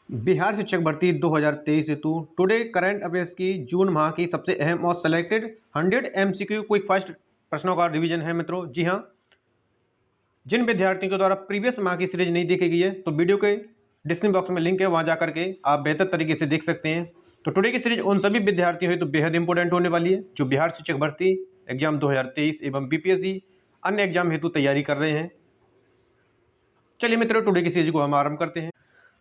बिहार शिक्षक भर्ती 2023 हेतु टुडे करंट अफेयर्स की जून माह की सबसे अहम और सेलेक्टेड 100 एमसीक्यू क्विक फर्स्ट प्रश्नों का रिवीजन है मित्रों। जी हाँ, जिन विद्यार्थियों के द्वारा प्रीवियस माह की सीरीज नहीं देखी गई है तो वीडियो के डिस्क्रिप्शन बॉक्स में लिंक है, वहां जाकर के आप बेहतर तरीके से देख सकते हैं। तो टुडे की सीरीज उन सभी विद्यार्थियों हेतु बेहद इंपॉर्टेंट होने वाली है जो बिहार शिक्षक भर्ती एग्जाम 2023 एवं बीपीएससी अन्य एग्जाम हेतु तैयारी कर रहे हैं। चलिए मित्रों, टुडे की सीरीज को हम आरंभ करते हैं।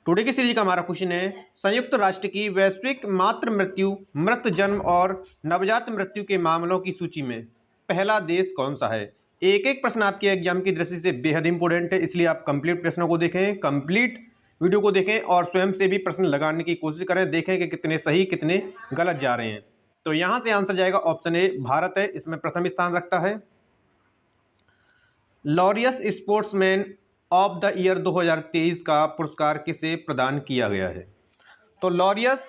टुडे की सीरीज का हमारा क्वेश्चन है, संयुक्त राष्ट्र की वैश्विक मातृ मृत्यु, मृत जन्म और नवजात मृत्यु के मामलों की सूची में पहला देश कौन सा है। एक एक प्रश्न आपके एग्जाम की दृष्टि से बेहद इंपॉर्टेंट है, इसलिए आप कंप्लीट प्रश्नों को देखें, कंप्लीट वीडियो को देखें और स्वयं से भी प्रश्न लगाने की कोशिश करें, देखें कि कितने सही कितने गलत जा रहे हैं। तो यहां से आंसर जाएगा ऑप्शन ए, भारत है, इसमें प्रथम स्थान रखता है। Laureus sportsman of the year 2023 का पुरस्कार किसे प्रदान किया गया है। तो Laureus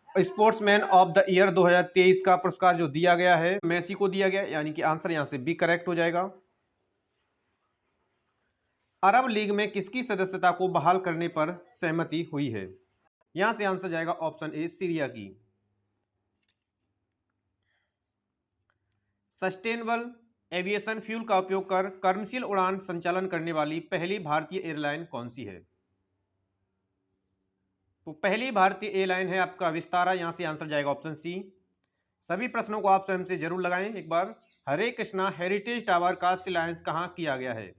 sportsman of the year 2023 का पुरस्कार जो दिया गया है मेसी को दिया गया, यानी कि आंसर यहां से बी करेक्ट हो जाएगा। अरब लीग में किसकी सदस्यता को बहाल करने पर सहमति हुई है। यहां से आंसर जाएगा ऑप्शन ए, सीरिया की। सस्टेनेबल एविएशन फ्यूल का उपयोग कर कर्मशील उड़ान संचालन करने वाली पहली भारतीय एयरलाइन कौन सी है। तो पहली भारतीय एयरलाइन है आपका विस्तारा, यहां से आंसर जाएगा ऑप्शन सी। सभी प्रश्नों को आप स्वयं से जरूर लगाएं एक बार। हरे कृष्णा हेरिटेज टावर का शिलान्यास कहां किया गया है।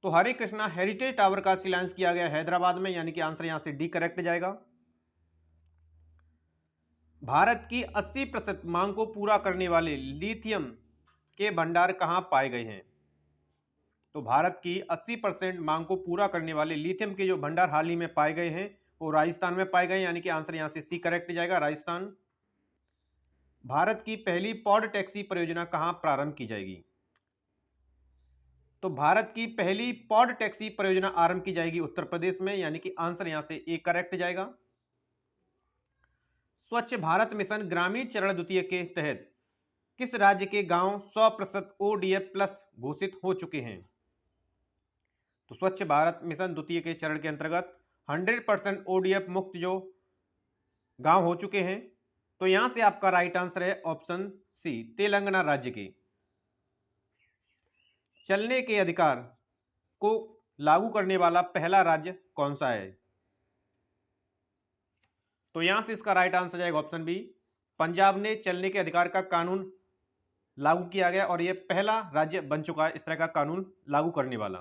तो हरे कृष्णा हेरिटेज टावर का शिलान्यास किया गया हैदराबाद में, यानी कि आंसर यहां से डी करेक्ट जाएगा। भारत की 80% मांग को पूरा करने वाले लिथियम के भंडार कहां पाए गए हैं। तो भारत की 80% मांग को पूरा करने वाले लिथियम के जो भंडार हाल ही में पाए गए हैं वो राजस्थान में पाए गए, यानी कि आंसर यहां से सी करेक्ट जाएगा, राजस्थान। भारत की पहली पॉड टैक्सी परियोजना कहां प्रारंभ की जाएगी। तो भारत की पहली पॉड टैक्सी परियोजना आरंभ की जाएगी उत्तर प्रदेश में, यानी कि आंसर यहां से ए करेक्ट जाएगा। स्वच्छ भारत मिशन ग्रामीण चरण द्वितीय के तहत किस राज्य के गांव 100% ओडीएफ प्लस घोषित हो चुके हैं। तो स्वच्छ भारत मिशन द्वितीय के चरण के अंतर्गत 100% ओडीएफ मुक्त जो गांव हो चुके हैं। तो यहां से आपका राइट आंसर है ऑप्शन सी, तेलंगाना राज्य के। चलने के अधिकार को लागू करने वाला पहला राज्य कौन सा है। तो यहां से इसका राइट आंसर जाएगा ऑप्शन बी, पंजाब ने चलने के अधिकार का कानून लागू किया गया और यह पहला राज्य बन चुका है इस तरह का कानून लागू करने वाला।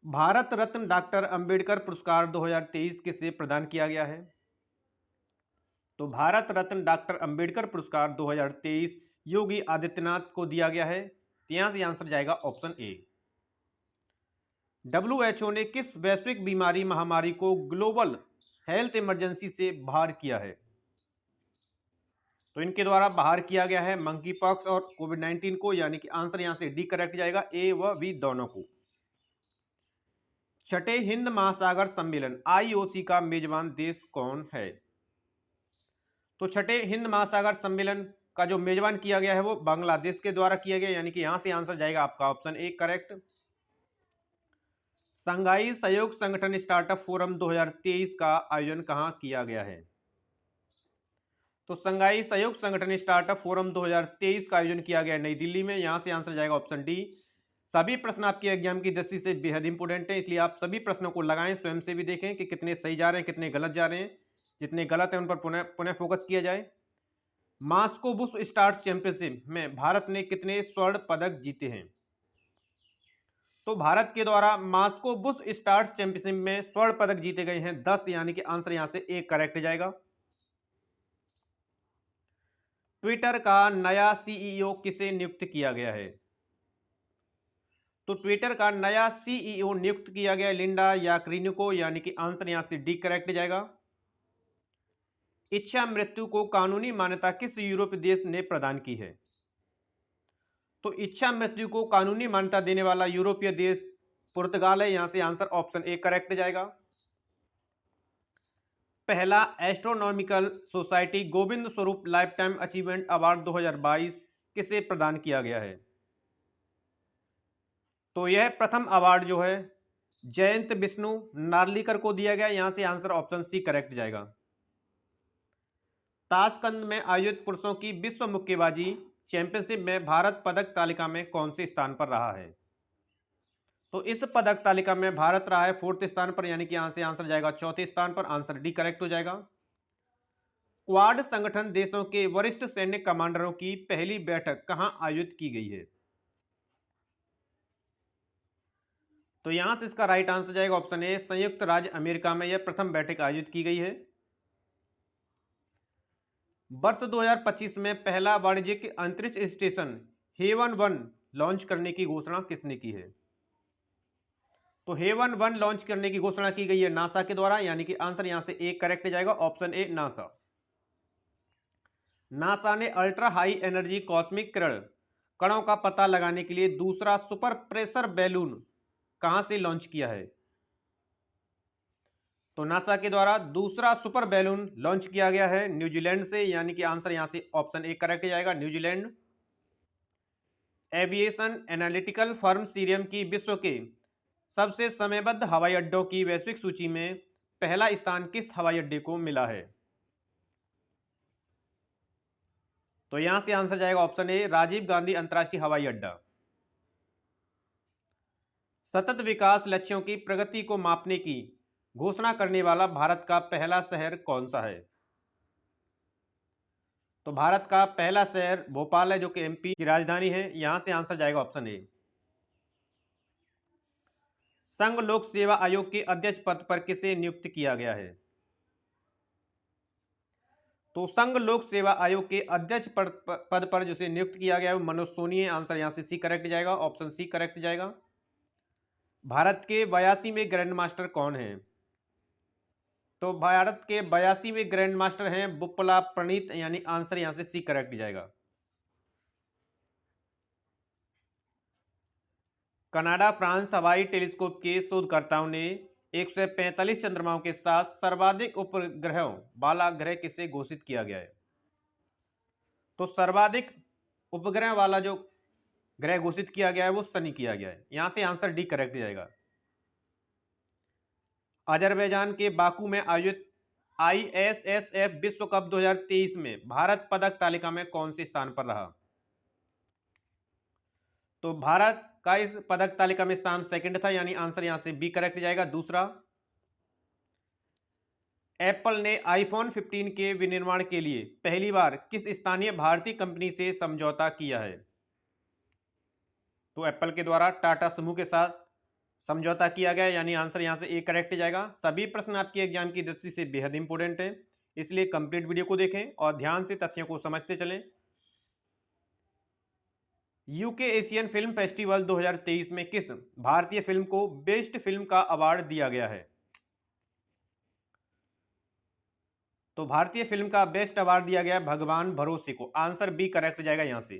भारत रत्न डॉक्टर अंबेडकर पुरस्कार 2023 किसे प्रदान किया गया है। तो भारत रत्न डॉक्टर अंबेडकर पुरस्कार 2023 योगी आदित्यनाथ को दिया गया है, तो यहां से आंसर जाएगा ऑप्शन ए। WHO ने किस वैश्विक बीमारी महामारी को ग्लोबल हेल्थ इमरजेंसी से बाहर किया है। तो इनके द्वारा बाहर किया गया है मंकी पॉक्स और कोविड-19 को, यानी कि आंसर यहां से डी करेक्ट जाएगा, ए व बी दोनों को। छठे हिंद महासागर सम्मेलन IOC का मेजबान देश कौन है। तो छठे हिंद महासागर सम्मेलन का जो मेजबान किया गया है वो बांग्लादेश के द्वारा किया गया, यानी कि यहां से आंसर जाएगा आपका ऑप्शन ए करेक्ट। शंघाई सहयोग संगठन स्टार्टअप फोरम 2023 का आयोजन कहां किया गया है। तो शंघाई सहयोग संगठन स्टार्टअप फोरम 2023 का आयोजन किया गया नई दिल्ली में, यहां से आंसर जाएगा ऑप्शन डी। सभी प्रश्न आपके एग्जाम की दृष्टि से बेहद इंपॉर्टेंट है, इसलिए आप सभी प्रश्नों को लगाएं, स्वयं से भी देखें कि कितने सही जा रहे हैं कितने गलत जा रहे हैं। जितने गलत हैं उन पर पुनः फोकस किया जाए। मास्को बुश स्टार्स चैंपियनशिप में भारत ने कितने स्वर्ण पदक जीते हैं। तो भारत के द्वारा मास्को बुश स्टार्स चैंपियनशिप में स्वर्ण पदक जीते गए हैं 10, यानी कि आंसर यहां से ए करेक्ट जाएगा। ट्विटर का नया सीईओ किसे नियुक्त किया गया है। तो ट्विटर का नया सीईओ नियुक्त किया गया लिंडा याकरिनो को, यानी कि आंसर यहां से डी करेक्ट जाएगा। इच्छा मृत्यु को कानूनी मान्यता किस यूरोपीय देश ने प्रदान की है। तो इच्छा मृत्यु को कानूनी मान्यता देने वाला यूरोपीय देश पुर्तगाल है, यहां से आंसर ऑप्शन ए करेक्ट जाएगा। पहला astronomical society Govind Swarup lifetime achievement award 2022 किसे प्रदान किया गया है। तो यह प्रथम अवार्ड जो है जयंत विष्णु नार्लिकर को दिया गया, यहां से आंसर ऑप्शन सी करेक्ट जाएगा। ताशकंद में आयोजित पुरुषों की विश्व मुक्केबाजी चैंपियनशिप में भारत पदक तालिका में कौन से स्थान पर रहा है? तो इस पदक तालिका में भारत रहा है 4th स्थान पर, यानी कि यहां से आंसर जाएगा चौथे स्थान पर, आंसर डी करेक्ट हो जाएगा। क्वाड संगठन देशों के वरिष्ठ सैन्य कमांडरों की पहली बैठक कहां आयोजित की गई है? तो यहां से इसका राइट आंसर जाएगा ऑप्शन ए, संयुक्त राज्य अमेरिका में यह प्रथम बैठक आयोजित की गई है। वर्ष 2025 में पहला वाणिज्यिक अंतरिक्ष स्टेशन हेवन 1 लॉन्च करने की घोषणा किसने की है? तो हेवन 1 लॉन्च करने की घोषणा की गई है नासा के द्वारा, यानी कि आंसर यहां से ए करेक्ट जाएगा, ऑप्शन ए नासा। नासा ने अल्ट्रा हाई एनर्जी कॉस्मिक किरण कणों का पता लगाने के लिए दूसरा सुपर प्रेशर बैलून कहां से लॉन्च किया है? तो नासा के द्वारा दूसरा सुपर बैलून लॉन्च किया गया है न्यूजीलैंड से, यानी कि आंसर यहां से ऑप्शन ए करेक्ट जाएगा, New Zealand. Aviation analytical firm Cirium की विश्व के सबसे समयबद्ध हवाई अड्डों की वैश्विक सूची में पहला स्थान किस हवाई अड्डे को मिला है? तो यहां से आंसर जाएगा ऑप्शन ए, राजीव गांधी अंतर्राष्ट्रीय हवाई अड्डा। सतत विकास लक्ष्यों की प्रगति को मापने की घोषणा करने वाला भारत का पहला शहर कौन सा है? तो भारत का पहला शहर भोपाल है, जो कि एमपी की राजधानी है, यहां से आंसर जाएगा ऑप्शन ए। संघ लोक सेवा आयोग के अध्यक्ष पद पर किसे नियुक्त किया गया है? तो संघ लोक सेवा आयोग के अध्यक्ष पद पर जिसे नियुक्त किया गया है वो मनोज सोनी है, आंसर यहां से सी करेक्ट जाएगा, ऑप्शन सी करेक्ट जाएगा। भारत के 82वें ग्रैंड मास्टर कौन है? तो भारत के 82वें ग्रैंड मास्टर हैं बुप्पला प्रणीत, यानी आंसर यहां से सी करेक्ट जाएगा। कनाडा फ्रांस हवाई टेलीस्कोप के शोधकर्ताओं ने 145 चंद्रमाओं के साथ सर्वाधिक उपग्रहों वाला ग्रह किसे घोषित किया गया है? तो सर्वाधिक उपग्रह वाला जो ग्रह घोषित किया गया है वो शनि किया गया है, यहां से आंसर डी करेक्ट जाएगा। अजरबैजान के बाकू में आयोजित ISSF विश्व कप 2023 में भारत पदक तालिका में कौन से स्थान पर रहा? तो भारत का इस पदक तालिका में स्थान सेकंड था, यानी आंसर यहां से बी करेक्ट जाएगा, दूसरा। एप्पल ने आईफोन 15 के विनिर्माण के लिए पहली बार किस स्थानीय भारतीय कंपनी से समझौता किया है? तो एप्पल के द्वारा टाटा समूह के साथ समझौता किया गया, यानी आंसर यहां से ए करेक्ट जाएगा। सभी प्रश्न आपके एग्जाम की दृष्टि से बेहद इंपॉर्टेंट है, इसलिए कंप्लीट वीडियो को देखें और ध्यान से तथ्यों को समझते चलें। यूके एशियन फिल्म फेस्टिवल 2023 में किस भारतीय फिल्म को बेस्ट फिल्म का अवार्ड दिया गया है? तो भारतीय फिल्म का बेस्ट अवार्ड दिया गया भगवान भरोसे को, आंसर बी करेक्ट जाएगा यहां से।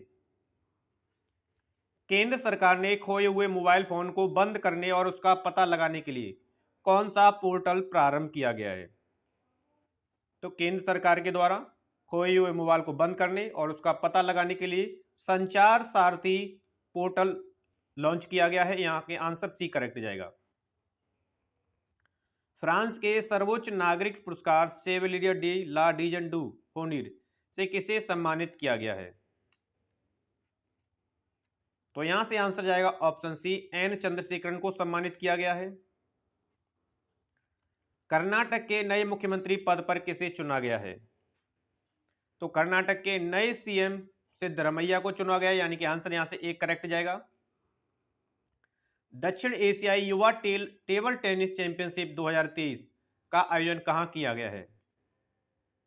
केंद्र सरकार ने खोए हुए मोबाइल फोन को बंद करने और उसका पता लगाने के लिए कौन सा पोर्टल प्रारंभ किया गया है? तो केंद्र सरकार के द्वारा खोए हुए मोबाइल को बंद करने और उसका पता लगाने के लिए संचार सारथी पोर्टल लॉन्च किया गया है, यहां के आंसर सी करेक्ट जाएगा। फ्रांस के सर्वोच्च नागरिक पुरस्कार शेवलियर डी ला लीजन डू होनिर से किसे सम्मानित किया गया है? तो यहां से आंसर जाएगा ऑप्शन सी, एन चंद्रशेखरन को सम्मानित किया गया है। कर्नाटक के नए मुख्यमंत्री पद पर किसे चुना गया है? तो कर्नाटक के नए सीएम सिद्धरमैया को चुना गया, यानी कि आंसर यहां से एक करेक्ट जाएगा। दक्षिण एशियाई युवा टेबल टेनिस चैंपियनशिप 2023 का आयोजन कहां किया गया है?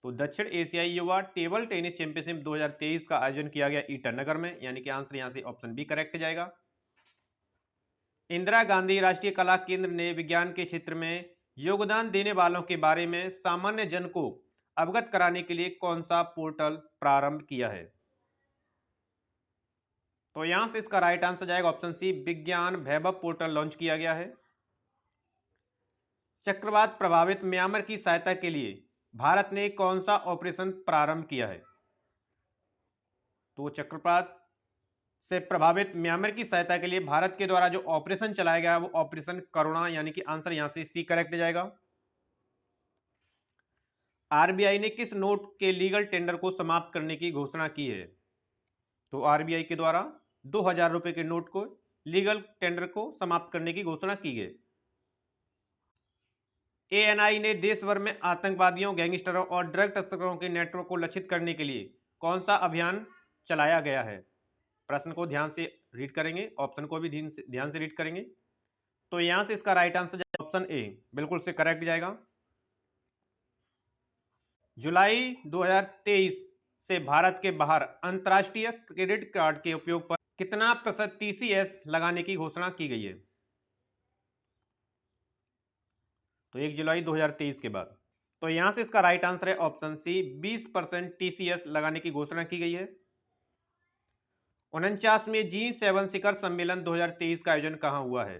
तो दक्षिण एशियाई युवा टेबल टेनिस चैंपियनशिप 2023 का आयोजन किया गया ईटानगर में, यानी कि आंसर यहां से ऑप्शन बी करेक्ट जाएगा। इंदिरा गांधी राष्ट्रीय कला केंद्र ने विज्ञान के क्षेत्र में योगदान देने वालों के बारे में सामान्य जन को अवगत कराने के लिए कौन सा पोर्टल प्रारंभ किया है? तो यहां से इसका राइट आंसर जाएगा ऑप्शन सी, विज्ञान वैभव पोर्टल लॉन्च किया गया है। चक्रवात प्रभावित म्यांमार की सहायता के लिए भारत ने कौन सा ऑपरेशन प्रारंभ किया है? तो चक्रवात से प्रभावित म्यांमार की सहायता के लिए भारत के द्वारा जो ऑपरेशन चलाया गया वो ऑपरेशन करुणा, यानी कि आंसर यहां से सी करेक्ट जाएगा। आरबीआई ने किस नोट के लीगल टेंडर को समाप्त करने की घोषणा की है? तो आरबीआई के द्वारा 2000 रुपए के नोट को लीगल टेंडर को समाप्त करने की घोषणा की गई। एएनआई ने देश भर में आतंकवादियों, गैंगस्टरों और ड्रग तस्करों के नेटवर्क को लक्षित करने के लिए कौन सा अभियान चलाया गया है? प्रश्न को ध्यान से रीड करेंगे, ऑप्शन को भी ध्यान से रीड करेंगे। तो यहां से इसका राइट आंसर ऑप्शन ए बिल्कुल से करेक्ट जाएगा। जुलाई 2023 से भारत के बाहर अंतर्राष्ट्रीय क्रेडिट कार्ड के उपयोग पर कितना प्रतिशत टीसीएस लगाने की घोषणा की गई है? तो 1 जुलाई 2023 के बाद। तो यहां से इसका राइट आंसर है ऑप्शन सी, 20% टीसीएस लगाने की घोषणा की गई है। 49वें G7 शिखर सम्मेलन 2023 का आयोजन कहां हुआ है?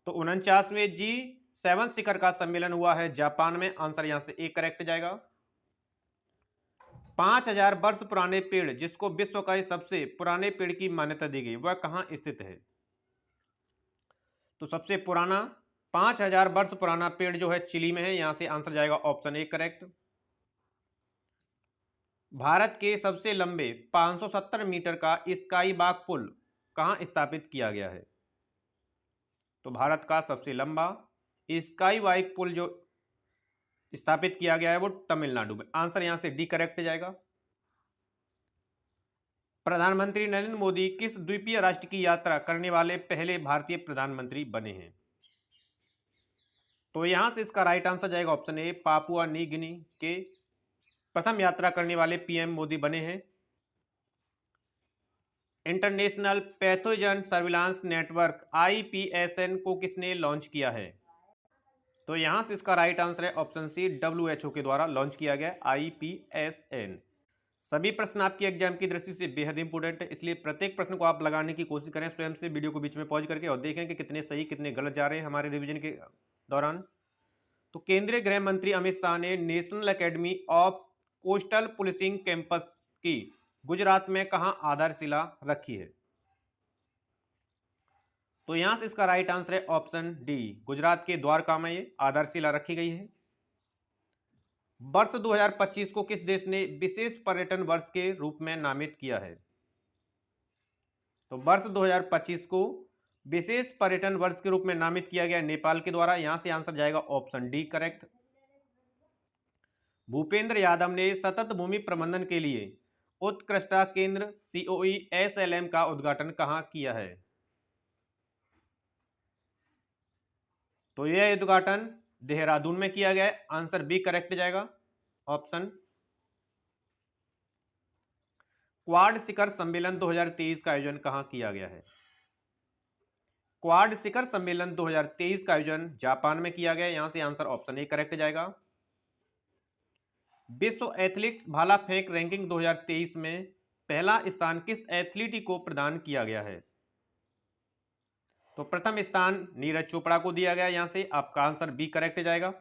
तो 49वें G7 शिखर का सम्मेलन हुआ है जापान में। आंसर यहां से ए करेक्ट जाएगा। 5000 वर्ष पुराने पेड़ जिसको विश्व का सबसे पुराने पेड़ की मान्यता दी गई वह कहां स्थित है? तो सबसे पुराना 5000 वर्ष पुराना पेड़ जो है चिली में है। यहां से आंसर जाएगा ऑप्शन ए करेक्ट। भारत के सबसे लंबे 570 मीटर का स्काई वॉक पुल कहां स्थापित किया गया है? तो भारत का सबसे लंबा स्काई वॉक पुल जो स्थापित किया गया है वो तमिलनाडु में। आंसर यहां से डी करेक्ट जाएगा। प्रधानमंत्री नरेंद्र मोदी किस द्वीपीय राष्ट्र की यात्रा करने वाले पहले भारतीय प्रधानमंत्री बने हैं? तो यहां से इसका राइट आंसर जाएगा option A, Papua New Guinea के प्रथम यात्रा करने वाले पीएम मोदी बने हैं। इंटरनेशनल पैथोजन सर्विलांस नेटवर्क आईपीएसएन को किसने लॉन्च किया है? तो यहां से इसका राइट आंसर है ऑप्शन सी, WHO के द्वारा लॉन्च किया गया आईपीएसएन। सभी प्रश्न आपकी एग्जाम की दृष्टि से बेहद इंपोर्टेंट है, इसलिए प्रत्येक प्रश्न को आप लगाने की कोशिश करें स्वयं से, वीडियो को बीच में पॉज करके, और देखें कि कितने सही कितने गलत जा रहे हैं हमारे रिवीजन के दौरान। तो केंद्रीय गृह मंत्री अमित शाह ने national academy of coastal policing campus की गुजरात में कहां आधारशिला रखी है? तो यहां से इसका राइट आंसर है ऑप्शन डी, गुजरात के द्वारका में ये आधारशिला रखी गई है। वर्ष 2025 को किस देश ने विशेष पर्यटन वर्ष के रूप में नामित किया है? तो वर्ष 2025 को विशेष पर्यटन वर्ष के रूप में नामित किया गया नेपाल के द्वारा। यहां से आंसर जाएगा option D correct. Bhupendra Yadav ने सतत भूमि प्रबंधन के लिए उत्कृष्टता केंद्र COE/SLM का उद्घाटन कहां किया है? तो यह उद्घाटन देहरादून में किया गया है। आंसर बी करेक्ट जाएगा ऑप्शन। क्वाड शिखर सम्मेलन 2023 का आयोजन कहां किया गया है? क्वाड शिखर सम्मेलन 2023 का आयोजन जापान में किया गया। यहां से आंसर ऑप्शन ए करेक्ट जाएगा। विश्व एथलेटिक्स भाला फेंक रैंकिंग 2023 में पहला स्थान किस एथलीट को प्रदान किया गया है? तो प्रथम स्थान नीरज चोपड़ा को दिया गया। यहां से आपका आंसर बी करेक्ट जाएगा।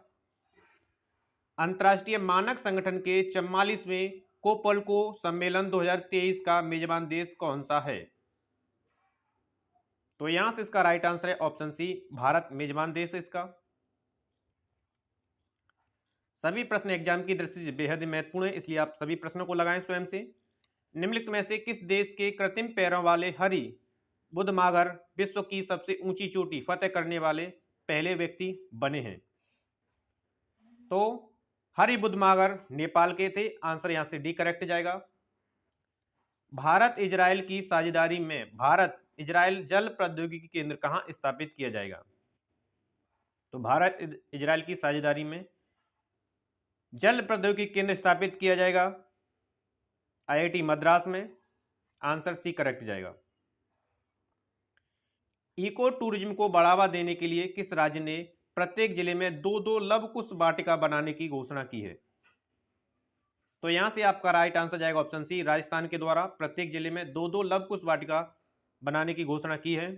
अंतर्राष्ट्रीय मानक संगठन के 44वें कोपलको सम्मेलन 2023 का मेजबान देश कौन सा है? तो यहां से इसका राइट आंसर है ऑप्शन सी, भारत मेजबान देश है इसका। सभी प्रश्न एग्जाम की दृष्टि से बेहद महत्वपूर्ण है, इसलिए आप सभी प्रश्नों को लगाएं स्वयं से। निम्नलिखित में से किस देश के कृत्रिम पैरों वाले हरि बुद्धमागर विश्व की सबसे ऊंची चोटी फतेह करने वाले पहले व्यक्ति बने हैं? तो हरि बुद्धमागर नेपाल के थे। आंसर यहां से डी करेक्ट जाएगा। भारत इजराइल की साझेदारी में भारत इजराइल जल प्रौद्योगिकी केंद्र कहां स्थापित किया जाएगा? तो भारत इजराइल की साझेदारी में जल प्रौद्योगिकी केंद्र स्थापित किया जाएगा IIT मद्रास में। आंसर सी करेक्ट जाएगा। इको टूरिज्म को बढ़ावा देने के लिए किस राज्य ने प्रत्येक जिले में 2-2 लव कुश वाटिका बनाने की घोषणा की है? तो यहां से आपका राइट आंसर जाएगा ऑप्शन सी, राजस्थान के द्वारा प्रत्येक जिले में 2-2 लव कुश वाटिका बनाने की घोषणा की है।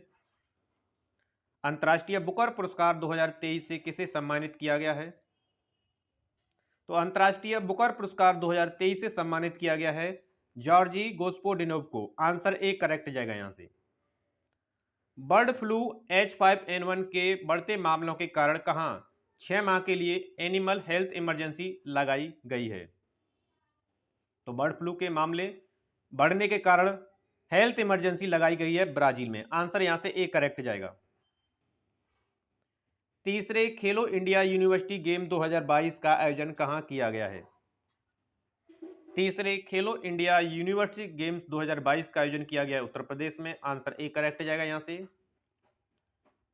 अंतर्राष्ट्रीय बुकर पुरस्कार 2023 से किसे सम्मानित किया गया है? तो अंतर्राष्ट्रीय बुकर पुरस्कार 2023 से सम्मानित किया गया है जॉर्जी गोस्पोडिनोव को। आंसर ए करेक्ट जाएगा यहां से। बर्ड फ्लू H5N1 के बढ़ते मामलों के कारण कहां 6 माह के लिए एनिमल हेल्थ इमरजेंसी लगाई गई है? तो बर्ड फ्लू के मामले बढ़ने के कारण हेल्थ इमरजेंसी लगाई गई है ब्राजील में। आंसर यहां से ए करेक्ट जाएगा। तीसरे खेलो इंडिया यूनिवर्सिटी गेम 2022 का आयोजन कहां किया गया है? तीसरे खेलो इंडिया यूनिवर्सिटी गेम्स 2022 का आयोजन किया गया है उत्तर प्रदेश में। आंसर ए करेक्ट जाएगा यहां से।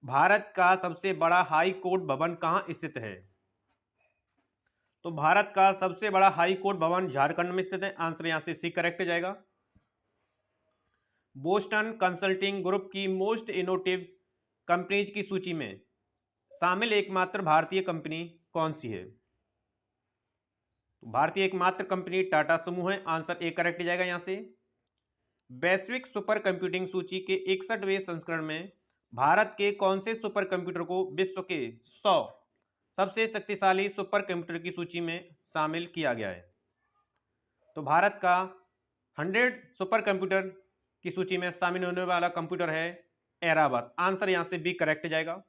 भारत का सबसे बड़ा हाई कोर्ट भवन कहां स्थित है? तो भारत का सबसे बड़ा हाई कोर्ट भवन झारखंड में स्थित है। आंसर यहां से सी करेक्ट जाएगा। बोस्टन कंसल्टिंग ग्रुप की मोस्ट इनोवेटिव कंपनीज की सूची में शामिल एकमात्र भारतीय कंपनी कौन सी है? भारतीय एकमात्र कंपनी टाटा समूह है। आंसर ए करेक्ट जाएगा यहां से। वैश्विक सुपर कंप्यूटिंग सूची के 61वें संस्करण में भारत के कौन से सुपर कंप्यूटर को विश्व के 100 सबसे शक्तिशाली सुपर कंप्यूटर की सूची में शामिल किया गया है? तो भारत का 100 सुपर कंप्यूटर की सूची में शामिल होने वाला कंप्यूटर है ऐरावत। आंसर यहां से बी करेक्ट जाएगा।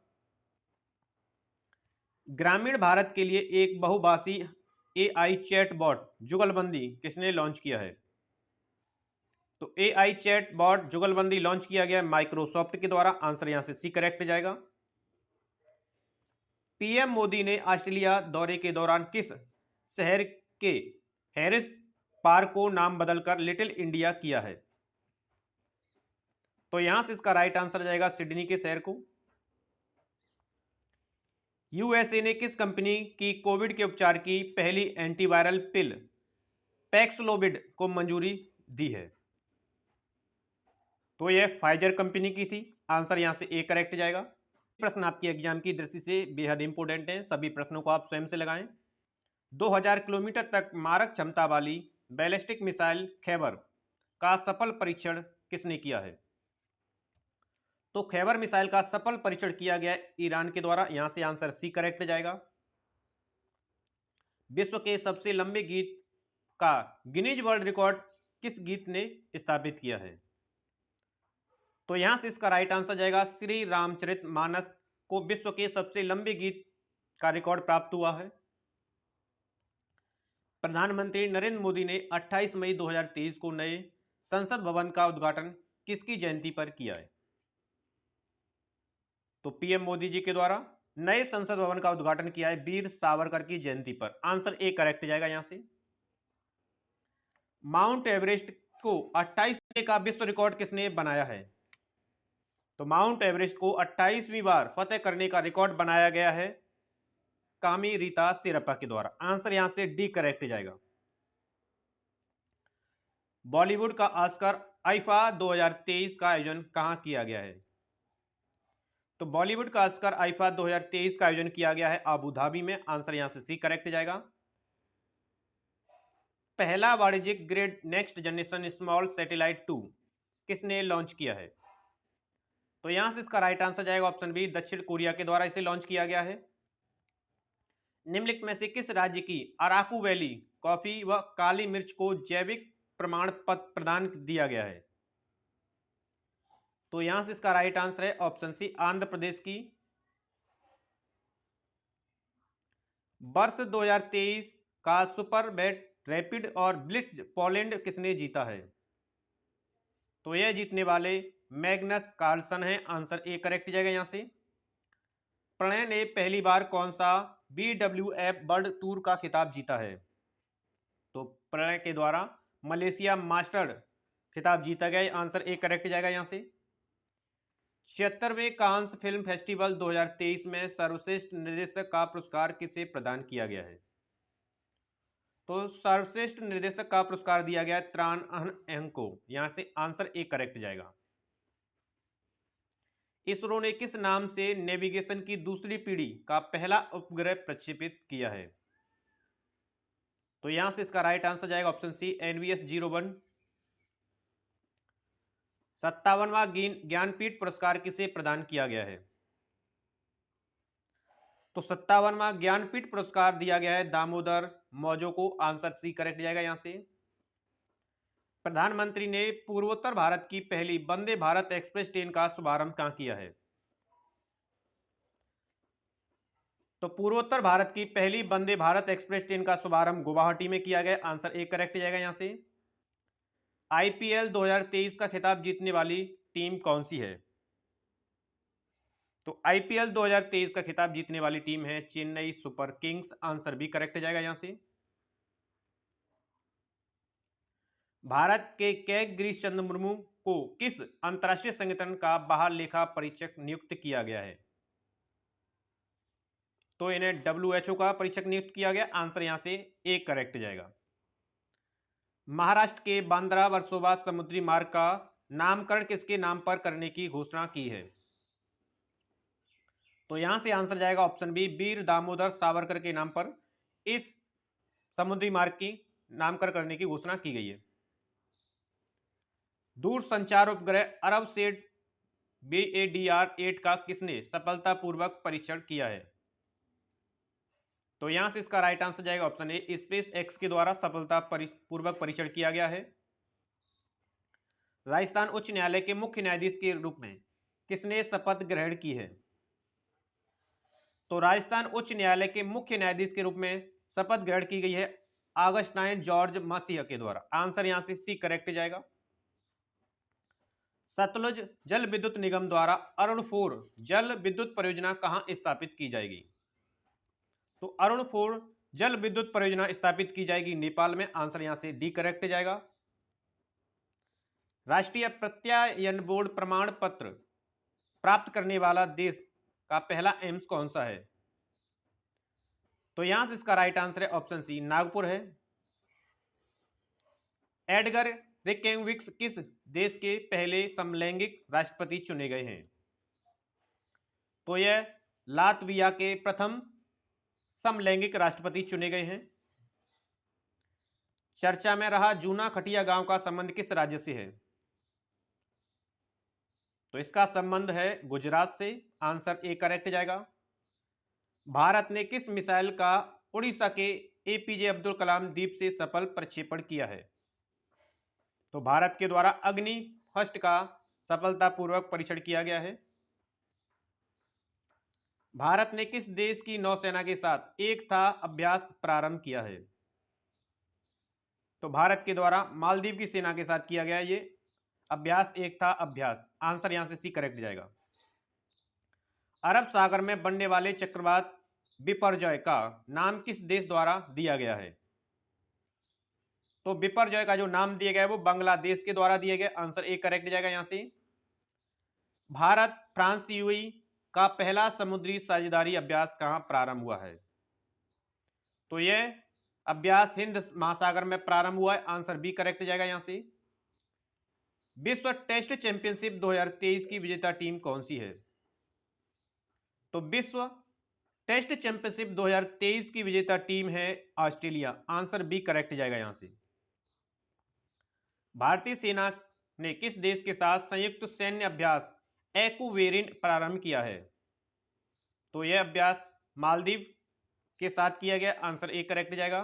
ग्रामीण भारत के लिए एक बहुभाषी AI चैटबॉट जुगलबंदी किसने लॉन्च किया है? तो AI चैटबॉट जुगलबंदी लॉन्च किया गया माइक्रोसॉफ्ट के द्वारा। आंसर यहां से सी करेक्ट जाएगा। पीएम मोदी ने ऑस्ट्रेलिया दौरे के दौरान किस शहर के हैरिस पार्क को नाम बदलकर लिटिल इंडिया किया है? तो यहां से इसका राइट आंसर जाएगा सिडनी के शहर को। यूएसए ने किस कंपनी की कोविड के उपचार की पहली एंटीवायरल पिल पैक्सलोविड को मंजूरी दी है? तो यह फाइजर कंपनी की थी। आंसर यहां से ए करेक्ट जाएगा। प्रश्न आपके एग्जाम की दृष्टि से बेहद इंपॉर्टेंट हैं। सभी प्रश्नों को आप स्वयं से लगाएं। 2000 किलोमीटर तक मारक क्षमता वाली बैलिस्टिक मिसाइल खैबर का सफल परीक्षण किसने किया है? तो खैबर मिसाइल का सफल परीक्षण किया गया ईरान के द्वारा। यहां से आंसर सी करेक्ट जाएगा। विश्व के सबसे लंबे गीत का गिनीज वर्ल्ड रिकॉर्ड किस गीत ने स्थापित किया है? तो यहां से इसका राइट आंसर जाएगा श्री रामचरितमानस को विश्व के सबसे लंबे गीत का रिकॉर्ड प्राप्त हुआ है। प्रधानमंत्री नरेंद्र मोदी ने 28 मई 2023 को नए संसद भवन का उद्घाटन किसकी जयंती पर किया है? तो पीएम मोदी जी के द्वारा नए संसद भवन का उद्घाटन किया है वीर सावरकर की जयंती पर। आंसर ए करेक्ट जाएगा यहां से। माउंट एवरेस्ट को 28वें का विश्व रिकॉर्ड किसने बनाया है? तो माउंट एवरेस्ट को 28वीं बार फतेह करने का रिकॉर्ड बनाया गया है कामी रीता सिरप्पा के द्वारा। आंसर यहां से डी करेक्ट जाएगा। बॉलीवुड का ऑस्कर आईफा 2023 का आयोजन कहां किया गया है? तो बॉलीवुड का ऑस्कर आईफा 2023 का आयोजन किया गया है अबू धाबी में। आंसर यहां से सी करेक्ट जाएगा। पहला वाणिज्यिक grade next generation small satellite 2 किसने लॉन्च किया है? तो यहां से इसका राइट आंसर जाएगा ऑप्शन बी दक्षिण कोरिया के द्वारा इसे लॉन्च किया गया है। निम्नलिखित में से किस राज्य की अराकू वैली कॉफी व काली मिर्च को जैविक प्रमाण पत्र प्रदान दिया गया है? तो यहां से इसका राइट आंसर है ऑप्शन सी आंध्र प्रदेश की। वर्ष 2023 का सुपर बैट रैपिड और ब्लिट्ज पोलैंड किसने जीता है? तो यह जीतने वाले मैग्नस कार्लसन है। आंसर ए करेक्ट जाएगा यहां से। प्रणय ने पहली बार कौन सा BWF वर्ल्ड टूर का खिताब जीता है? तो प्रणय के द्वारा मलेशिया मास्टर खिताब जीता गया। आंसर ए करेक्ट जाएगा यहां से। 76वें कांस फिल्म फेस्टिवल 2023 में सर्वश्रेष्ठ निर्देशक का पुरस्कार किसे प्रदान किया गया है? तो सर्वश्रेष्ठ निर्देशक का पुरस्कार दिया गया त्राण अहन को। यहां से आंसर ए करेक्ट जाएगा। इसरो ने किस नाम से नेविगेशन की दूसरी पीढ़ी का पहला उपग्रह प्रक्षेपित किया है? तो यहां से इसका राइट आंसर जाएगा ऑप्शन सी NVS-01। 57वां ज्ञानपीठ पुरस्कार किसे प्रदान किया गया है? तो 57वां ज्ञानपीठ पुरस्कार दिया गया है दामोदर मौजो को। आंसर सी करेक्ट जाएगा यहां से। प्रधानमंत्री ने पूर्वोत्तर भारत की पहली वंदे भारत एक्सप्रेस ट्रेन का शुभारंभ कहां किया है? तो पूर्वोत्तर भारत की पहली वंदे भारत एक्सप्रेस ट्रेन का शुभारंभ गुवाहाटी में किया गया। आंसर ए करेक्ट जाएगा यहां से। आईपीएल 2023 का खिताब जीतने वाली टीम कौन सी है? तो आईपीएल 2023 का खिताब जीतने वाली टीम है चेन्नई सुपर किंग्स। आंसर भी करेक्ट जाएगा यहां से। भारत के कैग गिरीश चंद्र मुर्मू को किस अंतरराष्ट्रीय संगठन का बाह्य लेखा परीक्षक नियुक्त किया गया है? तो इन्हें डब्ल्यूएचओ का परीक्षक नियुक्त किया गया। आंसर यहां से ए करेक्ट जाएगा। महाराष्ट्र के बांद्रा वर्सोवा समुद्री मार्ग का नामकरण किसके नाम पर करने की घोषणा की है? तो यहां से आंसर जाएगा ऑप्शन बी, वीर दामोदर सावरकर के नाम पर इस समुद्री मार्ग की नामकरण करने की घोषणा की गई है। दूरसंचार उपग्रह अरबसेट BADR-8 का किसने सफलतापूर्वक परीक्षण किया है? तो यहां से इसका राइट आंसर जाएगा ऑप्शन ए, स्पेस एक्स के द्वारा सफलतापूर्वक परीक्षण किया गया है। राजस्थान उच्च न्यायालय के मुख्य न्यायाधीश के रूप में किसने शपथ ग्रहण की है? तो राजस्थान उच्च न्यायालय के मुख्य न्यायाधीश के रूप में शपथ ग्रहण की गई है ऑगस्टाइन जॉर्ज मसीह के द्वारा। आंसर यहां से सी करेक्ट जाएगा। सतलुज जल विद्युत निगम द्वारा अरुण 4 जल विद्युत परियोजना कहां स्थापित की जाएगी? तो अरुण 4 जल विद्युत परियोजना स्थापित की जाएगी नेपाल में। आंसर यहां से डी करेक्ट जाएगा। राष्ट्रीय प्रत्यायन बोर्ड प्रमाण पत्र प्राप्त करने वाला देश का पहला एम्स कौन सा है? तो यहां से इसका राइट आंसर है ऑप्शन सी, नागपुर है। एडगर रिकेविक्स किस देश के पहले समलैंगिक राष्ट्रपति चुने गए हैं? तो यह लातविया के प्रथम समलैंगिक राष्ट्रपति चुने गए हैं। चर्चा में रहा जूना खटिया गांव का संबंध किस राज्य से है? तो इसका संबंध है गुजरात से। आंसर ए करेक्ट जाएगा। भारत ने किस मिसाइल का उड़ीसा के एपीजे अब्दुल कलाम द्वीप से सफल प्रक्षेपण किया है? तो भारत के द्वारा अग्नि फर्स्ट का सफलतापूर्वक परीक्षण किया गया है। भारत ने किस देश की नौसेना के साथ एक था अभ्यास प्रारंभ किया है? तो भारत के द्वारा मालदीव की सेना के साथ किया गया ये अभ्यास एक था अभ्यास। आंसर यहां से सी करेक्ट जाएगा। अरब सागर में बनने वाले चक्रवात बिपरजॉय का नाम किस देश द्वारा दिया गया है? तो बिपरजॉय का जो नाम दिया गया है वो बांग्लादेश के द्वारा दिया गया। आंसर ए करेक्ट जाएगा यहां से। भारत फ्रांस यूएई का पहला समुद्री साझेदारी अभ्यास कहां प्रारंभ हुआ है? तो यह अभ्यास हिंद महासागर में प्रारंभ हुआ है। आंसर बी करेक्ट जाएगा यहां से। विश्व टेस्ट चैंपियनशिप 2023 की विजेता टीम कौन सी है? तो विश्व टेस्ट चैंपियनशिप 2023 की विजेता टीम है ऑस्ट्रेलिया। आंसर बी करेक्ट जाएगा यहां से। भारतीय सेना ने किस देश के साथ संयुक्त सैन्य अभ्यास एक्वेरिएंट प्रारंभ किया है? तो यह अभ्यास मालदीव के साथ किया गया। आंसर ए करेक्ट जाएगा।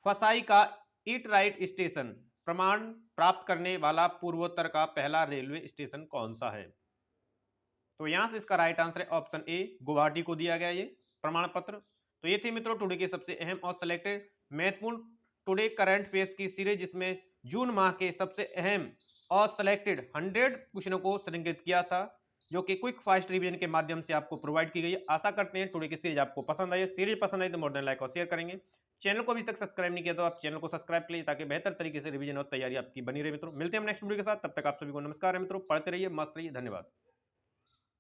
फसाई का ईट राइट स्टेशन प्रमाण प्राप्त करने वाला पूर्वोत्तर का पहला रेलवे स्टेशन कौन सा है? तो यहां से इसका राइट आंसर है ऑप्शन ए, गुवाहाटी को दिया गया ये प्रमाण पत्र। तो ये थे मित्रों टुडे के सबसे अहम और सिलेक्टेड महत्वपूर्ण टुडे करंट अफेयर्स की सीरीज, जिसमें जून माह के सबसे अहम और सिलेक्टेड 100 क्वेश्चनों को श्रृंखलित किया था, जो कि क्विक फास्ट रिवीजन के माध्यम से आपको प्रोवाइड की गई है। आशा करते हैं टुडे की सीरीज आपको पसंद आई। सीरीज पसंद आई तो मोर देन लाइक और शेयर करेंगे। चैनल को अभी तक सब्सक्राइब नहीं किया तो आप चैनल को सब्सक्राइब कर लीजिए, ताकि बेहतर तरीके से रिवीजन और तैयारी आपकी बनी रहे मित्रों। मिलते हैं हम नेक्स्ट वीडियो के साथ, तब तक आप सभी को नमस्कार है मित्रों। पढ़ते रहिए, मस्त रहिए, धन्यवाद।